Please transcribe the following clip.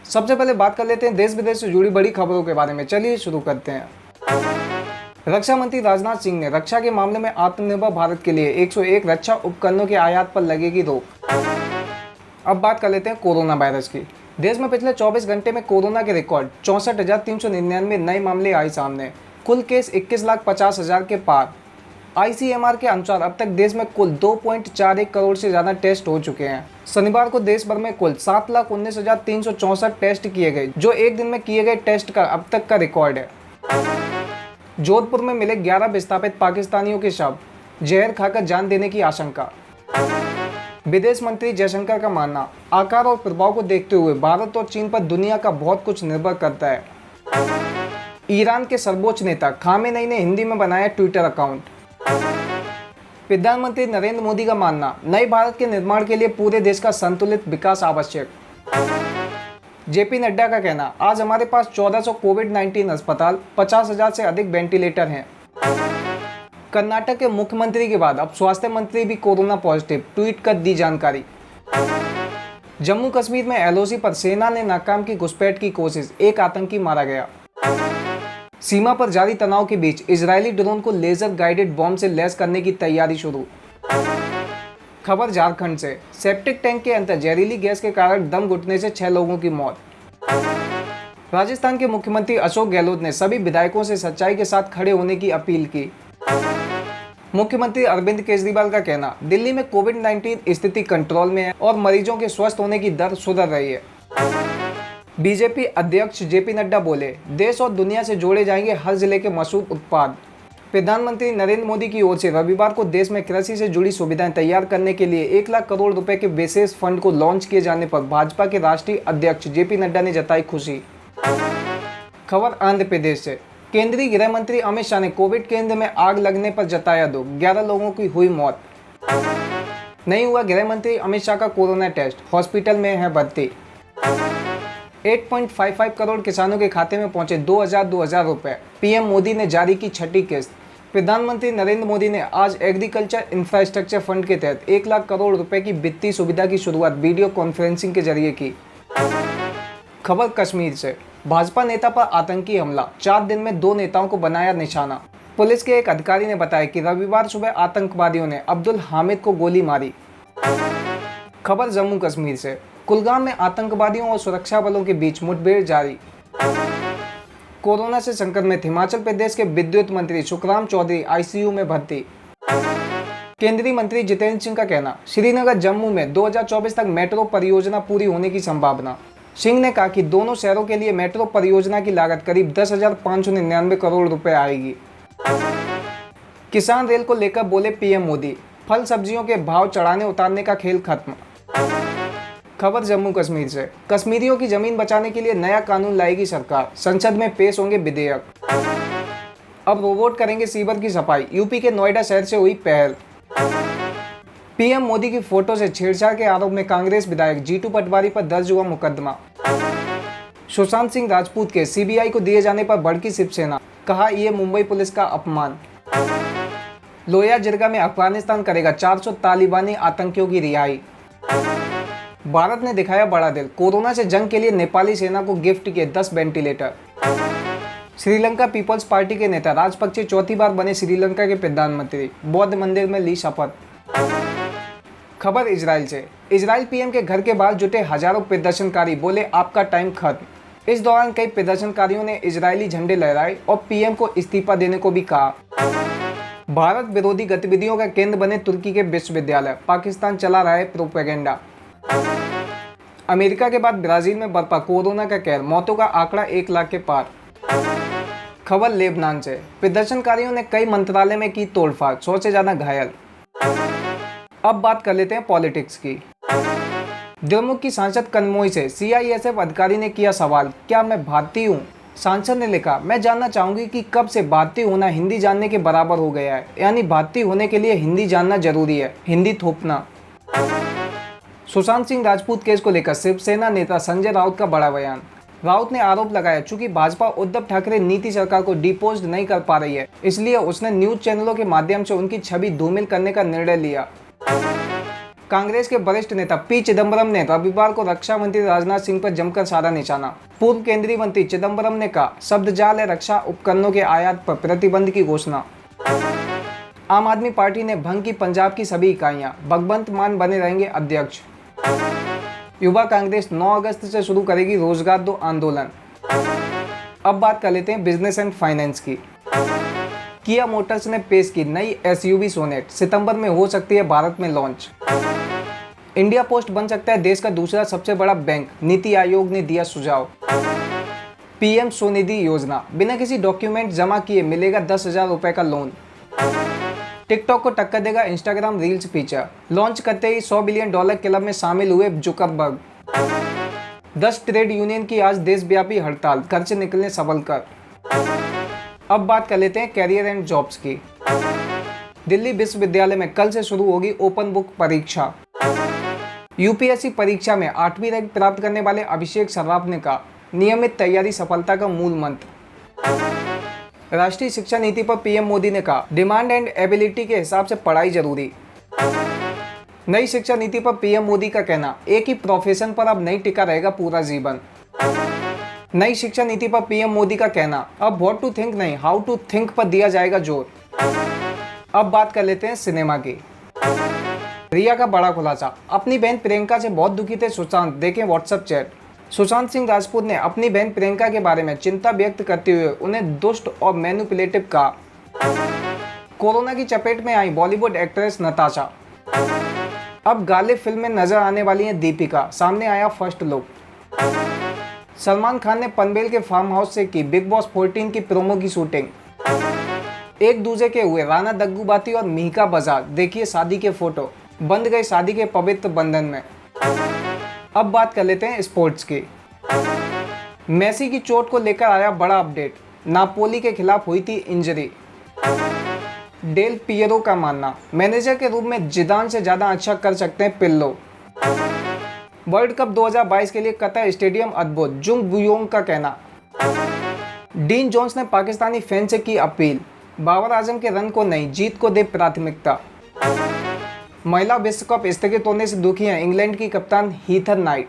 सबसे पहले बात कर लेते हैं देश विदेश से जुड़ी बड़ी खबरों के बारे में। चलिए शुरू करते हैं। रक्षा मंत्री राजनाथ सिंह ने रक्षा के मामले में आत्मनिर्भर भारत के लिए 101 रक्षा उपकरणों के आयात पर लगेगी रोक। अब बात कर लेते हैं कोरोना वायरस की। देश में पिछले 24 घंटे में कोरोना के रिकॉर्ड 64,399 नए मामले आए सामने। कुल केस 21,50,000 के पार। ICMR के अनुसार अब तक देश में कुल 2.41 करोड़ से ज़्यादा टेस्ट हो चुके हैं। शनिवार को देश भर में कुल 7,19,364 टेस्ट किए गए, जो एक दिन में किए गए टेस्ट का अब तक का रिकॉर्ड है। जोधपुर में मिले 11 विस्थापित पाकिस्तानियों के शव, जहर खाकर जान देने की आशंका। विदेश मंत्री जयशंकर का मानना, आकार और प्रभाव को देखते हुए भारत और चीन पर दुनिया का बहुत कुछ निर्भर करता है। ईरान के सर्वोच्च नेता खामेनेई ने हिंदी में बनाया ट्विटर अकाउंट। प्रधानमंत्री नरेंद्र मोदी का मानना, नए भारत के निर्माण के लिए पूरे देश का संतुलित विकास आवश्यक। JP नड्डा का कहना, आज हमारे पास 1400 कोविड-19 अस्पताल, 50,000 से अधिक वेंटिलेटर हैं। कर्नाटक के मुख्यमंत्री के बाद अब स्वास्थ्य मंत्री भी कोरोना पॉजिटिव, ट्वीट कर दी जानकारी। जम्मू कश्मीर में LOC पर सेना ने नाकाम की घुसपैठ की कोशिश, एक आतंकी मारा गया। सीमा पर जारी तनाव के बीच इजरायली ड्रोन को लेजर गाइडेड बॉम्ब से लैस करने की तैयारी शुरू। खबर झारखंड से, सेप्टिक टैंक के अंदर जहरीली गैस के कारण दम घुटने से 6 लोगों की मौत। राजस्थान के मुख्यमंत्री अशोक गहलोत ने सभी विधायकों से सच्चाई के साथ खड़े होने की अपील की। मुख्यमंत्री अरविंद केजरीवाल का कहना, दिल्ली में कोविड-19 स्थिति कंट्रोल में है और मरीजों के स्वस्थ होने की दर सुधर रही है। BJP अध्यक्ष JP नड्डा बोले, देश और दुनिया से जोड़े जाएंगे हर जिले के मशहूर उत्पाद। प्रधानमंत्री नरेंद्र मोदी की ओर से रविवार को देश में कृषि से जुड़ी सुविधाएं तैयार करने के लिए 1 लाख करोड़ रुपए के विशेष फंड को लॉन्च किए जाने पर भाजपा के राष्ट्रीय अध्यक्ष JP नड्डा ने जताई खुशी। खबर आंध्र प्रदेश से, केंद्रीय गृह मंत्री अमित शाह ने कोविड केंद्र में आग लगने पर जताया दुख, 11 लोगों की हुई मौत। नहीं हुआ गृह मंत्री अमित शाह का कोरोना टेस्ट, हॉस्पिटल में है भर्ती। 8.55 करोड़ किसानों के खाते में पहुंचे 2,000 रुपए, PM मोदी ने जारी की छठी किस्त। प्रधानमंत्री नरेंद्र मोदी ने आज एग्रीकल्चर इंफ्रास्ट्रक्चर फंड के तहत 1 लाख करोड़ रुपए की वित्तीय सुविधा की शुरुआत वीडियो कॉन्फ्रेंसिंग के जरिए की। खबर कश्मीर से, भाजपा नेता पर आतंकी हमला, 4 दिन में 2 नेताओं को बनाया निशाना। पुलिस के एक अधिकारी ने बताया कि रविवार सुबह आतंकवादियों ने अब्दुल हामिद को गोली मारी। खबर जम्मू कश्मीर से, कुलगाम में आतंकवादियों और सुरक्षा बलों के बीच मुठभेड़ जारी। कोरोना से संक्रमित हिमाचल प्रदेश के विद्युत मंत्री सुखराम चौधरी ICU में भर्ती। केंद्रीय मंत्री जितेंद्र सिंह का कहना, श्रीनगर जम्मू में 2024 तक मेट्रो परियोजना पूरी होने की संभावना। सिंह ने कहा कि दोनों शहरों के लिए मेट्रो परियोजना की लागत करीब 10,599 करोड़ रुपए आएगी। किसान रेल को लेकर बोले PM मोदी, फल सब्जियों के भाव चढ़ाने उतारने का खेल खत्म। खबर जम्मू कश्मीर से, कश्मीरियों की जमीन बचाने के लिए नया कानून लाएगी सरकार, संसद में पेश होंगे विधेयक। अब रोबोट करेंगे सीवर की सफाई, यूपी के नोएडा शहर से हुई पहल। PM मोदी की फोटो से छेड़छाड़ के आरोप में कांग्रेस विधायक जीतू पटवारी पर दर्ज हुआ मुकदमा। सुशांत सिंह राजपूत के CBI को दिए जाने पर भड़की शिवसेना, कहा यह मुंबई पुलिस का अपमान। लोया जिरगा में अफगानिस्तान करेगा 400 तालिबानी आतंकियों की रिहाई। भारत ने दिखाया बड़ा दिल, कोरोना से जंग के लिए नेपाली सेना को गिफ्ट किए 10 वेंटिलेटर। श्रीलंका पीपल्स पार्टी के नेता राजपक्षे चौथी बार बने श्रीलंका के प्रधानमंत्री, बौद्ध मंदिर में ली शपथ। खबर इजराइल से, इजराइल PM के घर के बाहर जुटे हजारों प्रदर्शनकारी, बोले आपका टाइम खत्म। इस दौरान कई प्रदर्शनकारियों ने इजरायली झंडे लहराए और PM को इस्तीफा देने को भी कहा। भारत विरोधी गतिविधियों का केंद्र बने तुर्की के विश्वविद्यालय, पाकिस्तान चला रहा है प्रोपेगेंडा। अमेरिका के बाद ब्राजील में बरपा कोरोना का कहर, मौतों का आंकड़ा 1 लाख के पार। खबर लेबनान से, प्रदर्शनकारियों ने कई मंत्रालय में की तोड़फाड़, 100 से ज्यादा घायल। अब बात कर लेते हैं पॉलिटिक्स की। द्रमुक की सांसद कन्मोई से CISF अधिकारी ने किया सवाल, क्या मैं भारतीय हूँ? सांसद ने लिखा, मैं जानना चाहूंगी कि कब से भारतीय होना हिंदी जानने के बराबर हो गया है, यानी भारतीय होने के लिए हिंदी जानना जरूरी है, हिंदी थोपना। सुशांत सिंह राजपूत केस को लेकर शिवसेना नेता संजय राउत का बड़ा बयान। राउत ने आरोप लगाया, चूंकि भाजपा उद्धव ठाकरे नीति सरकार को डिपोज नहीं कर पा रही है, इसलिए उसने न्यूज चैनलों के माध्यम से उनकी छवि धूमिल करने का निर्णय लिया। कांग्रेस के वरिष्ठ नेता पी चिदम्बरम ने रविवार को रक्षा मंत्री राजनाथ सिंह पर जमकर साधा निशाना। पूर्व केंद्रीय मंत्री चिदम्बरम ने कहा, शब्द जाल है रक्षा उपकरणों के आयात पर प्रतिबंध की घोषणा। आम आदमी पार्टी ने भंग की पंजाब की सभी इकाइयां, भगवंत मान बने रहेंगे अध्यक्ष। युवा कांग्रेस 9 अगस्त से शुरू करेगी रोजगार दो आंदोलन। अब बात कर लेते हैं बिजनेस एंड फाइनेंस की। किया मोटर्स ने पेश की नई एसयूवी सोनेट, सितंबर में हो सकती है भारत में लॉन्च। इंडिया पोस्ट बन सकता है देश का दूसरा सबसे बड़ा बैंक, नीति आयोग ने दिया सुझाव। पीएम स्वनिधि योजना, बिना किसी डॉक्यूमेंट जमा किए मिलेगा 10,000 रुपए का लोन। टिकटॉक को टक्कर देगा इंस्टाग्राम रील्स फीचर, लॉन्च करते ही $100 बिलियन क्लब में शामिल हुए जुकरबर्ग। 10 ट्रेड यूनियन की आज देशव्यापी हड़ताल, घर से निकलने सबल कर। अब बात कर लेते हैं कैरियर एंड जॉब्स की। दिल्ली विश्वविद्यालय में कल से शुरू होगी ओपन बुक परीक्षा। यूपीएससी परीक्षा में 8वीं रैंक प्राप्त करने वाले अभिषेक सर्राफ ने कहा, नियमित तैयारी सफलता का मूल मंत्र। राष्ट्रीय शिक्षा नीति पर पीएम मोदी ने कहा, डिमांड एंड एबिलिटी के हिसाब से पढ़ाई जरूरी। नई शिक्षा नीति पर पीएम मोदी का कहना, एक ही प्रोफेशन पर अब नहीं टिका रहेगा पूरा जीवन। नई शिक्षा नीति पर पीएम मोदी का कहना, अब व्हाट टू थिंक नहीं, हाउ टू थिंक पर दिया जाएगा जोर। अब बात कर लेते हैं सिनेमा की। रिया का बड़ा खुलासा, अपनी बहन प्रियंका से बहुत दुखी थे सुशांत, देखें व्हाट्सएप चैट। सुशांत सिंह राजपूत ने अपनी बहन प्रियंका के बारे में चिंता व्यक्त करते हुए उन्हें दुष्ट और मैनिपुलेटिव कहा। कोरोना की चपेट में आई बॉलीवुड एक्ट्रेस नताशा। अब गालिब फिल्म में नजर आने वाली हैं दीपिका, सामने आया फर्स्ट लुक। सलमान खान ने पनवेल के फार्म हाउस से की बिग बॉस 14 की प्रोमो की शूटिंग। एक दूजे के हुए राणा दग्गूबाती और मिहिका बजाज, देखिए शादी के फोटो, बंध गए शादी के पवित्र बंधन में। अब बात कर लेते हैं स्पोर्ट्स की। मेसी की चोट को लेकर आया बड़ा अपडेट, नापोली के खिलाफ हुई थी इंजरी। डेल पियरो का मानना, मैनेजर के रूप में जिदान से ज्यादा अच्छा कर सकते हैं पिल्लो। वर्ल्ड कप 2022 के लिए कतर स्टेडियम अद्भुत, जुंग बुयोंग का कहना। डीन जोन्स ने पाकिस्तानी फैन से की अपील, बाबर आजम के रन को नहीं, जीत को दे प्राथमिकता। महिला विश्व कप स्थगित होने से दुखी हैं इंग्लैंड की कप्तान हीथर नाइट।